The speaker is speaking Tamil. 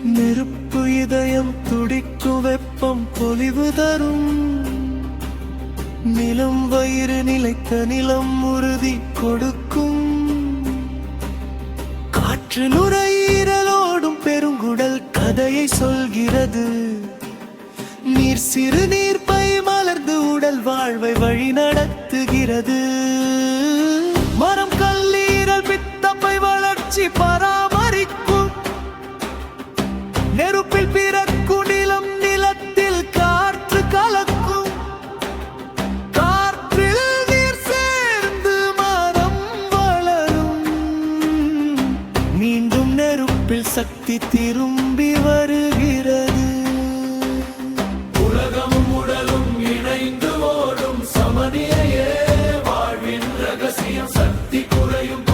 நெருப்பு இதயம் துடிக்கும் வெப்பம் பொலிவு தரும் நிலம் வயிறு நிலைத்த நிலம் உறுதி கொடுக்கும் காற்று நுரையீரலோடும் பெருங்குடல் கதையை சொல்கிறது நீர் சிறு நீர்ப்பை மலர்ந்து உடல் வாழ்வை வழி நடத்துகிறது மரம் கல்லீரல் பித்தப்பை வளர்ச்சி பராமரிக்கும் நெருப்பில் பிறக்கும் நிலம் நிலத்தில் காற்று கலக்கும் காற்றில் நீர் சேர்ந்து மரம் வளரும் மீண்டும் நெருப்பில் சக்தி திரும்பி வருகிறது உலகமும் உடலும் இணைந்து ஓடும் சமநிலையே வாழ்வின் ரகசியம் சக்தி குறையும்